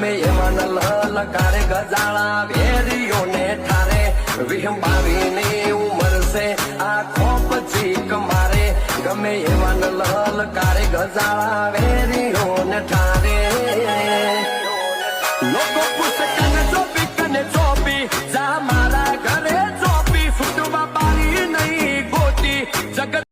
ગમે એવા લલકારે ગજાળા વેરીઓને ઠારે વિહંબાવીની ઉંમર છે આખો ચીક મારે ગમે એવા લલકારે ગજાળા વેરીઓને ઠારે લોકો પૂછે કને ચોપી